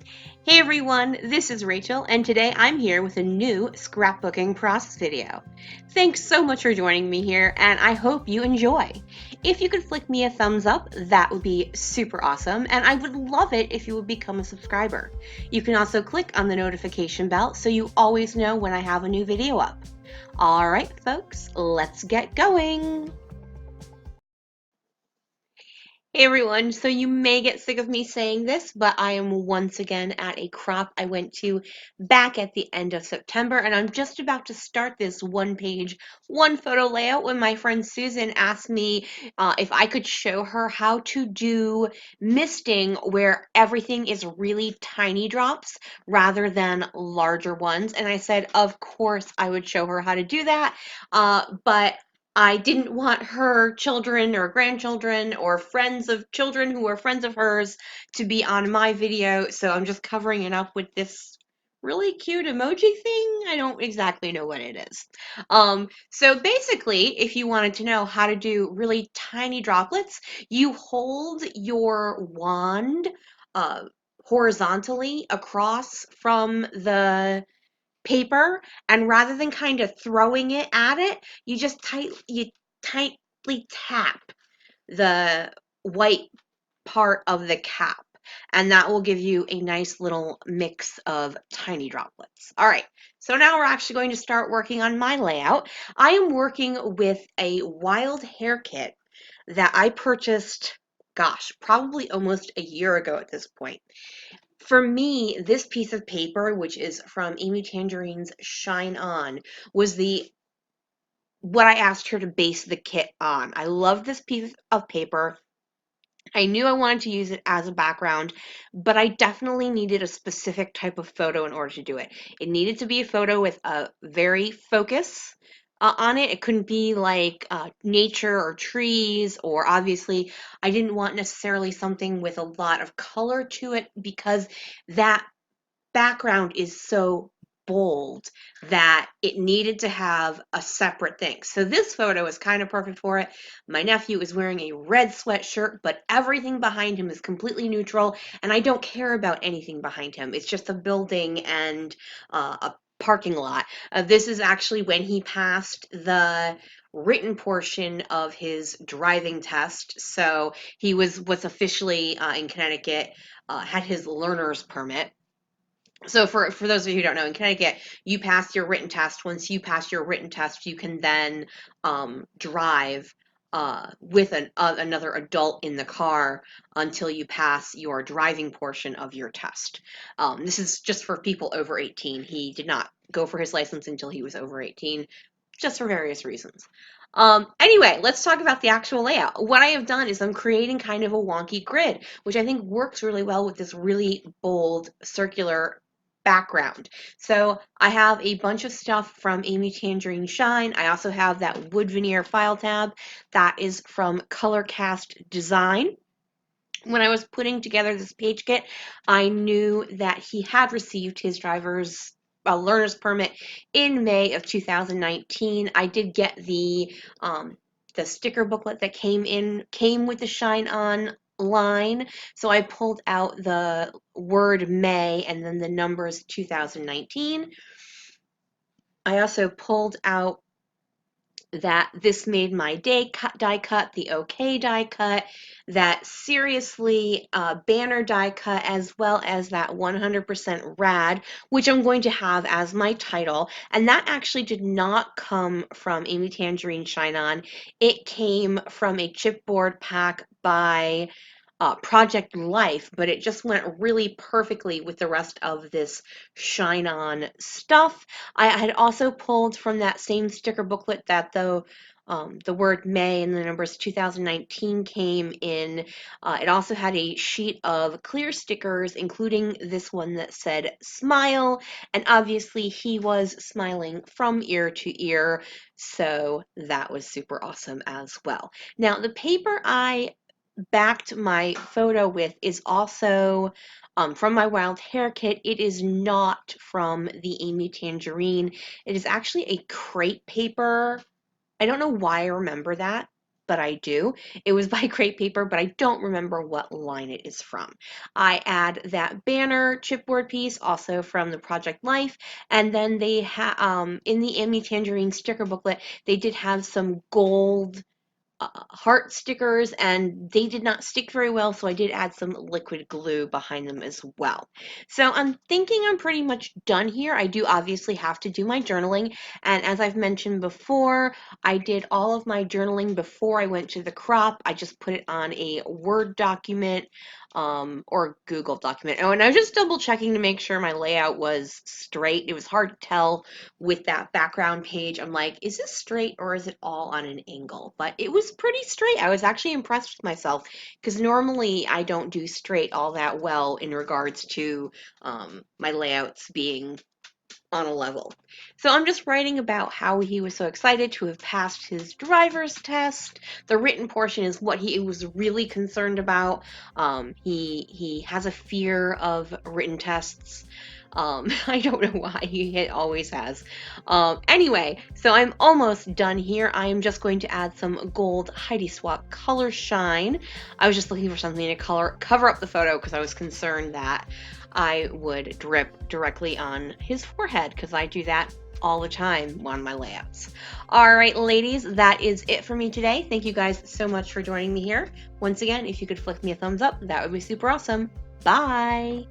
Hey everyone, this is Rachel, and today I'm here with a new scrapbooking process video. Thanks so much for joining me here, and I hope you enjoy. If you could flick me a thumbs up, that would be super awesome, and I would love it if you would become a subscriber. You can also click on the notification bell so you always know when I have a new video up. Alright folks, let's get going! Hey everyone, so you may get sick of me saying this, but I am once again at a crop I went to back at the end of September, and I'm just about to start this one page, one photo layout when my friend Susan asked me if I could show her how to do misting where everything is really tiny drops rather than larger ones. And I said, of course, I would show her how to do that, but I didn't want her children or grandchildren or friends of children who are friends of hers to be on my video, so I'm just covering it up with this really cute emoji thing. I don't exactly know what it is. So basically, if you wanted to know how to do really tiny droplets, you hold your wand uh, horizontally across from the paper, and rather than kind of throwing it at it, you tightly tap the white part of the cap, and that will give you a nice little mix of tiny droplets. All right, so now we're actually going to start working on my layout. I am working with a Wild Hare kit that I purchased, gosh, probably almost a year ago at this point. For me, this piece of paper, which is from Amy Tangerine's Shine On, was the what I asked her to base the kit on. I love this piece of paper. I knew I wanted to use it as a background, but I definitely needed a specific type of photo in order to do it. It needed to be a photo with a very focus on it. It couldn't be like nature or trees, or obviously, I didn't want necessarily something with a lot of color to it because that background is so bold that it needed to have a separate thing. So this photo is kind of perfect for it. My nephew is wearing a red sweatshirt, but everything behind him is completely neutral, and I don't care about anything behind him. It's just a building and a parking lot. This is actually when he passed the written portion of his driving test. So he was officially in Connecticut, had his learner's permit. So for those of you who don't know, in Connecticut, you pass your written test. Once you pass your written test, you can then drive with another adult in the car until you pass your driving portion of your test. This is just for people over 18. He did not go for his license until he was over 18, just for various reasons. Anyway, let's talk about the actual layout. What I have done is I'm creating kind of a wonky grid, which I think works really well with this really bold circular background. So I have a bunch of stuff from Amy Tangerine Shine. I also have that wood veneer file tab that is from Colorcast Design. When I was putting together this page kit, I knew that he had received his driver's learner's permit in May of 2019. I did get the sticker booklet that came with the Shine On line, so I pulled out the word May and then the numbers 2019. I also pulled out that This Made My Day die cut, the OK die cut, that Seriously banner die cut, as well as that 100% rad, which I'm going to have as my title. And that actually did not come from Amy Tangerine Shine On. It came from a chipboard pack by Project Life, but it just went really perfectly with the rest of this Shine On stuff. I had also pulled from that same sticker booklet that the word May and the numbers 2019 came in. It also had a sheet of clear stickers, including this one that said smile, and obviously he was smiling from ear to ear, so that was super awesome as well. Now, the paper I backed my photo with is also from my Wild Hare kit. It is not from the Amy Tangerine. It is actually a crepe paper. I don't know why I remember that. but I do. It was by Crate Paper, but I don't remember what line it is from. I add that banner chipboard piece, also from the Project Life, and then they in the Amy Tangerine sticker booklet, they did have some gold heart stickers, and they did not stick very well, so I did add some liquid glue behind them as well. So I'm thinking I'm pretty much done here. I do obviously have to do my journaling, and as I've mentioned before, I did all of my journaling before I went to the crop. I just put it on a Word document or Google document. Oh, and I was just double checking to make sure my layout was straight. It was hard to tell with that background page. I'm like, is this straight or is it all on an angle? But it was pretty straight. I was actually impressed with myself because normally I don't do straight all that well in regards to my layouts being on a level. So I'm just writing about how he was so excited to have passed his driver's test. The written portion is what he was really concerned about. He has a fear of written tests. I don't know why, he always has. Anyway, so I'm almost done here. I am just going to add some gold Heidi Swap Color Shine. I was just looking for something to cover up the photo because I was concerned that I would drip directly on his forehead because I do that all the time on my layouts. All right, ladies, that is it for me today. Thank you guys so much for joining me here. Once again, if you could flick me a thumbs up, that would be super awesome. Bye!